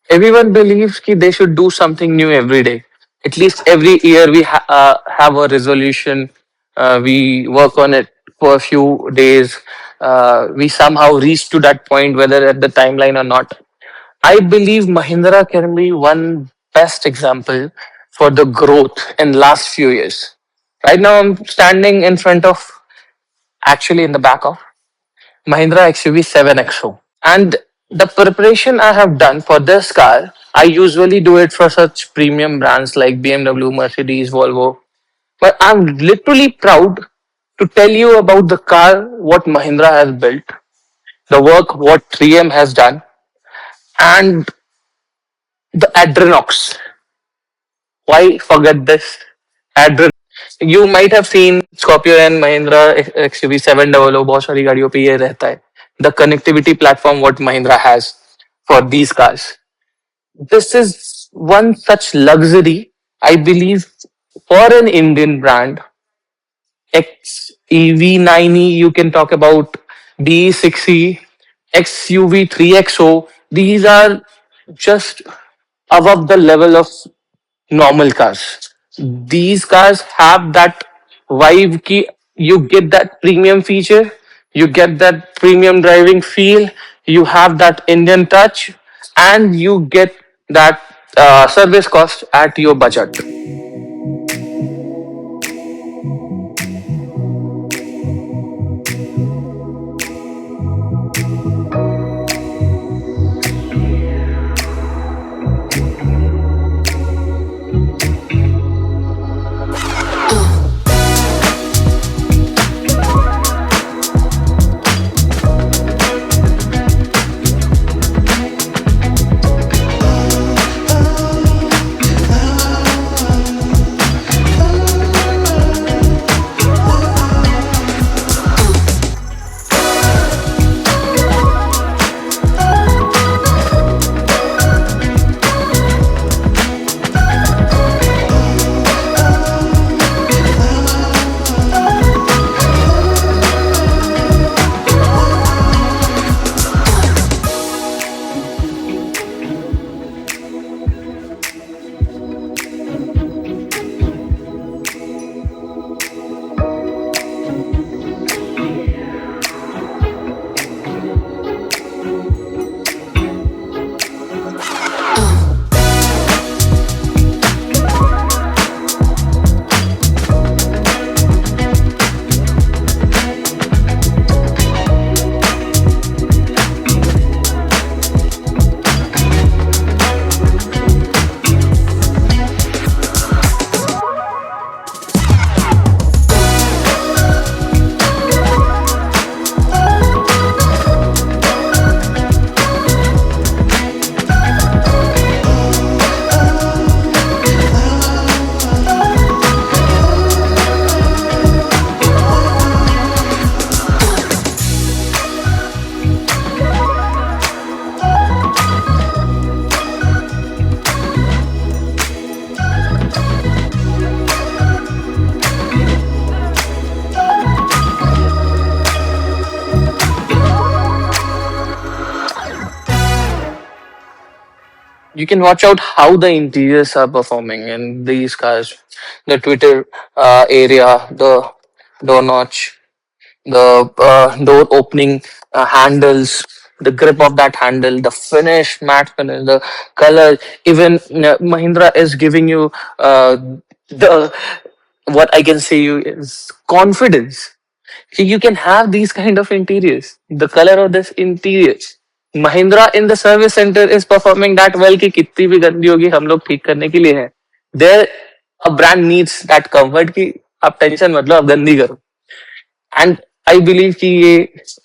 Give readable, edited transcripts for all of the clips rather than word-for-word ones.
Everyone believes that they should do something new every day. At least every year we have a resolution. We work on it for a few days. We somehow reach to that point, whether at the timeline or not. I believe Mahindra can be one best example for the growth in last few years. Right now, I'm standing in front of, actually in the back of Mahindra XUV 7XO. And the preparation I have done for this car, I usually do it for such premium brands like BMW, Mercedes, Volvo. But I'm literally proud to tell you about the car, what Mahindra has built, the work what 3M has done, and the Adrenox. Why forget this? Adrenox. You might have seen Scorpio and Mahindra XUV 700. बहुत सारी गाड़ियों पे ये रहता है. The connectivity platform what Mahindra has for these cars. This is one such luxury, I believe, for an Indian brand. XEV9E, you can talk about D6E, XUV 3XO. These are just above the level of normal cars. These cars have that vibe ki you get that premium feature, you get that premium driving feel, you have that Indian touch, and you get that service cost at your budget. You can watch out how the interiors are performing in these cars. The Twitter area, the door notch, the door opening handles, the grip of that handle, the finish, matte finish, the color. Even Mahindra is giving you the what I can say you is confidence. You can have these kind of interiors. The color of this interiors. Mahindra in the service center is performing that well कि कितनी भी गंदी होगी हम लोग ठीक करने के लिए हैं. There a brand needs that comfort कि आप टेंशन मत लो आप गंदी करो. And I believe कि ये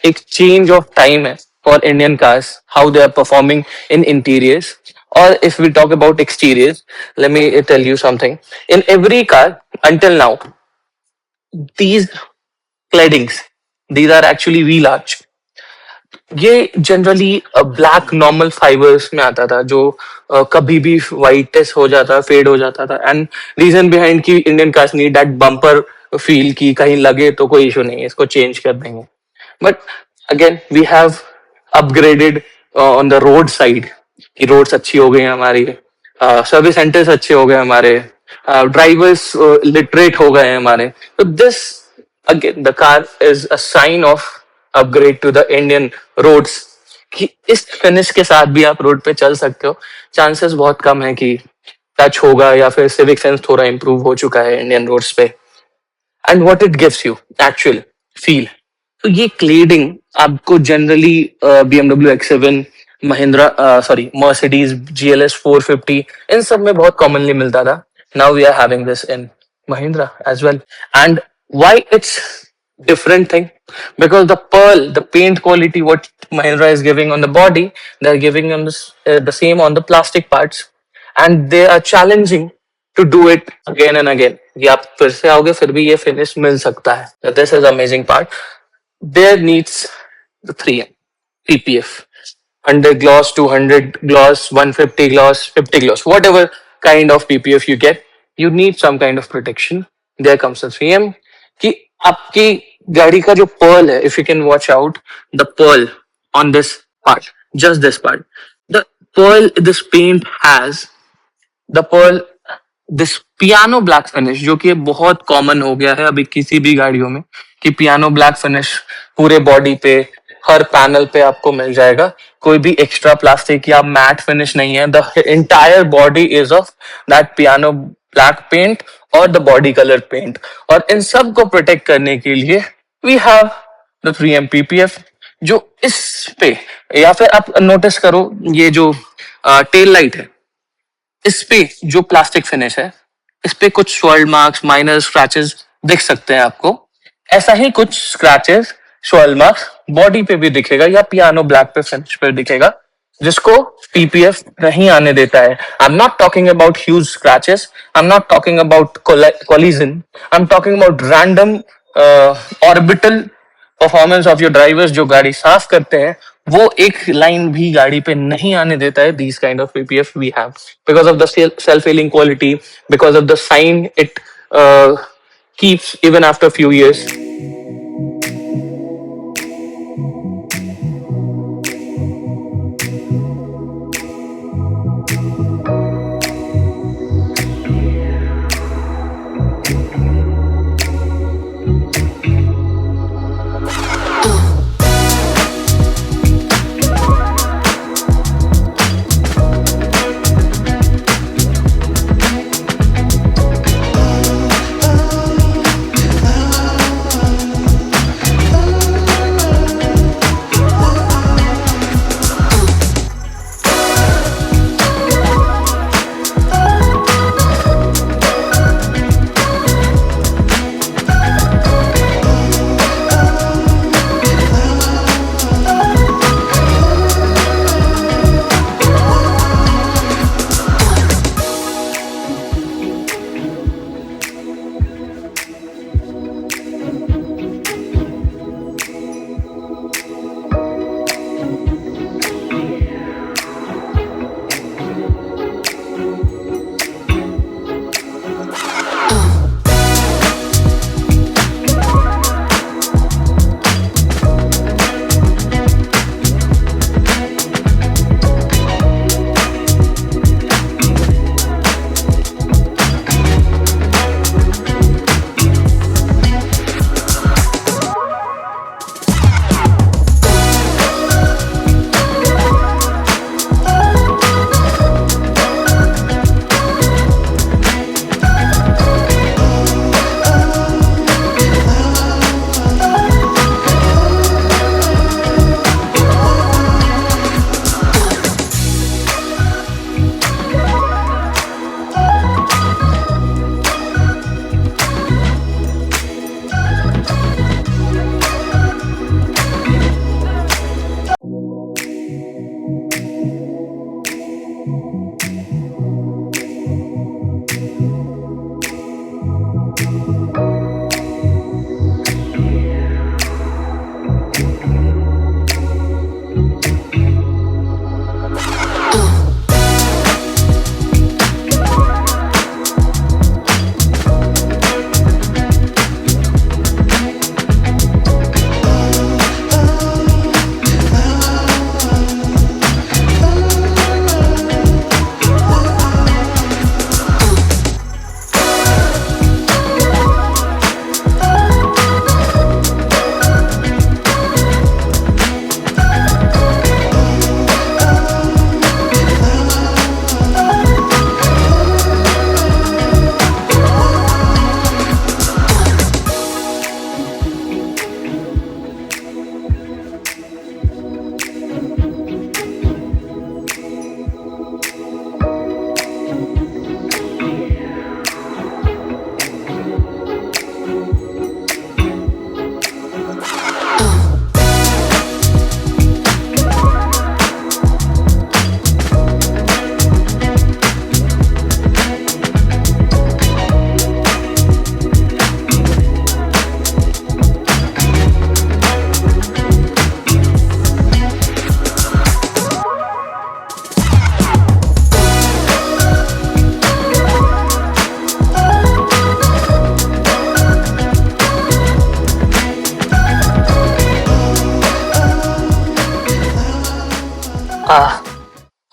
एक change of time है for Indian cars, how they are performing in interiors. Or if we talk about exteriors, let me tell you something. In every car until now, these claddings, these are actually wheel arch. ये generally black normal fibres में आता था जो कभी भी whitest हो जाता fade हो जाता था एंड रीजन बिहाइंड की Indian cars need that bumper feel की कहीं लगे तो कोई इशू नहीं है इसको चेंज कर देंगे but again we have upgraded on the road side roads अच्छी हो गई हैं हमारी, सर्विस सेंटर्स अच्छे हो गए हमारे, ड्राइवर्स लिटरेट हो गए हैं हमारे. तो this again the car is a sign of upgrade to the Indian roads, कि इस फिनिश के साथ भी आप रोड पे चल सकते हो. चांसेस बहुत कम है कि टच होगा, या फिर सिविक सेंस थोड़ा इंप्रूव हो चुका है इंडियन रोड्स पे. And what it gives you actual feel. तो ये क्लेडिंग आपको generally BMW X7, Mahindra sorry Mercedes GLS 450 इन सब में बहुत कॉमनली मिलता था. Now we are having this in Mahindra as well. And why it's different thing? Because the pearl, the paint quality what Mahindra is giving on the body, they are giving on the same on the plastic parts, and they are challenging to do it again and again. ये आप फिर से आओगे फिर भी ये finish मिल सकता है. This is amazing part. There needs the 3M PPF, 100 gloss, 200 gloss, 150 gloss, 50 gloss, whatever kind of PPF you get, you need some kind of protection. There comes the 3M. कि आपकी गाड़ी का जो pearl है, if you can watch out the pearl on this part, just this part, the pearl this paint has, the pearl this piano black finish, जो कि बहुत common हो गया है अभी किसी भी गाड़ियों में, कि पियानो ब्लैक फिनिश पूरे बॉडी पे, हर पैनल पे आपको मिल जाएगा. कोई भी एक्स्ट्रा प्लास्टिक या मैट फिनिश नहीं है. The entire body is of that piano black paint और द बॉडी कलर पेंट. और इन सब को प्रोटेक्ट करने के लिए we have the 3M PPF, जो इस पे, या फिर आप नोटिस करो ये जो टेल लाइट है, इस पे जो प्लास्टिक फिनिश है, इस पे कुछ स्वर्ल मार्क्स, माइनर स्क्रैचेस दिख सकते हैं आपको. ऐसा ही कुछ स्क्रैचेस, स्वर्ल मार्क्स बॉडी पे भी दिखेगा, या पियानो ब्लैक पे फिनिश पे दिखेगा, जिसको PPF नहीं आने देता है. I am not talking about huge scratches, I am not talking about collision, I am talking about random orbital performance of your drivers जो गाड़ी साफ करते हैं, वो एक लाइन भी गाड़ी पे नहीं आने देता है. These kind of PPF we have because of the self healing quality, because of the shine it keeps even after few years.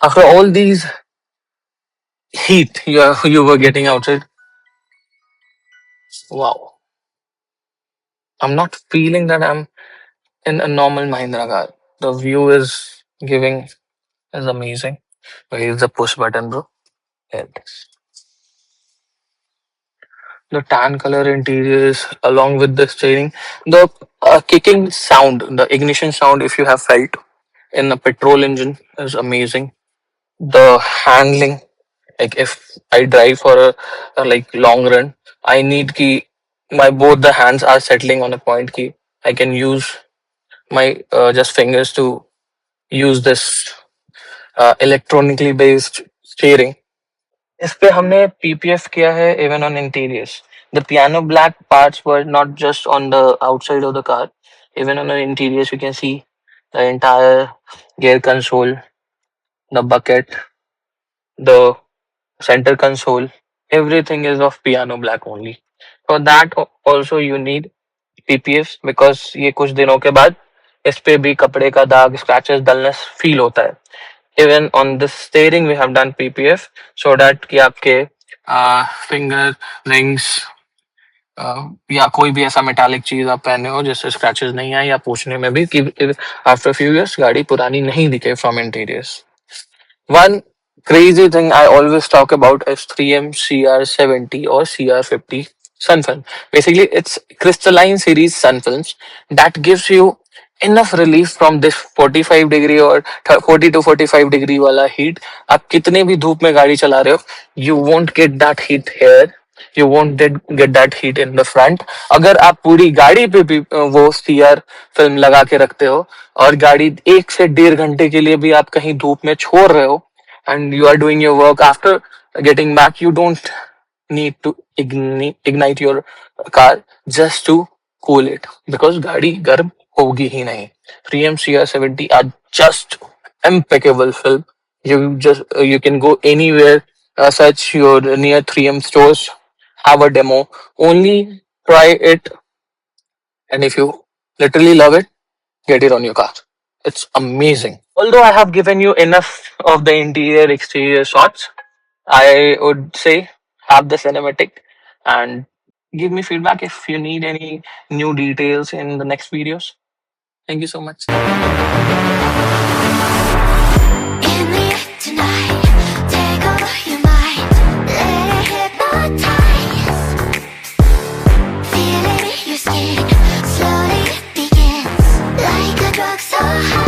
After all these heat you were getting outside, wow, I'm not feeling that I'm in a normal Mahindra car. The view is giving is amazing. Where is the push button, bro? There it is. The tan color interiors along with the steering, the kicking sound, the ignition sound, if you have felt in a petrol engine, is amazing. The handling, like if I drive for a like long run, I need ki my both the hands are settling on a point ki I can use my just fingers to use this electronically based steering. इस पे हमने PPF किया है even on interiors. The piano black parts were not just on the outside of the car. Even on the interiors, you can see the entire gear console, the bucket, the center console. Everything is of piano black only. For that also you need PPF because ये कुछ दिनों के बाद इस पे भी कपड़े का दाग स्क्रैचेस डलनेस फील होता है. Even on the steering we have done PPF so that कि आपके फिंगर रिंग्स या कोई भी ऐसा मेटालिक चीज आप पहने हो जिससे स्क्रैचेस नहीं आए या पूछने में भी कि आफ्टर फ्यू इयर्स गाड़ी पुरानी नहीं दिखे from interiors. One crazy thing I always talk about is 3M CR70 or CR50 sun film. Basically, it's crystalline series sun films that gives you enough relief from this 45 degree or 40 to 45 degree wala heat. आप कितने भी धूप में गाड़ी चला रहे हो, you won't get that heat here. You won't get that heat in the front. अगर आप पूरी गाड़ी पे भी वो सीआर फिल्म लगा के रखते हो और गाड़ी 1 से 1.5 घंटे के लिए भी आप कहीं धूप में छोड़ रहे हो and you are doing your work after getting back, you don't need to ignite your car just to cool it because गाड़ी गर्म होगी ही नहीं. 3M CR70 are just impeccable film. You can go anywhere, search your near 3M stores, have a demo, only try it, and if you literally love it, get it on your car. It's amazing. Although I have given you enough of the interior exterior shots, I would say have the cinematic and give me feedback if you need any new details in the next videos. Thank you so much. In the air tonight, take over your mind, let it hypnotize. Feel it in your skin, slowly it begins, like a drug so high.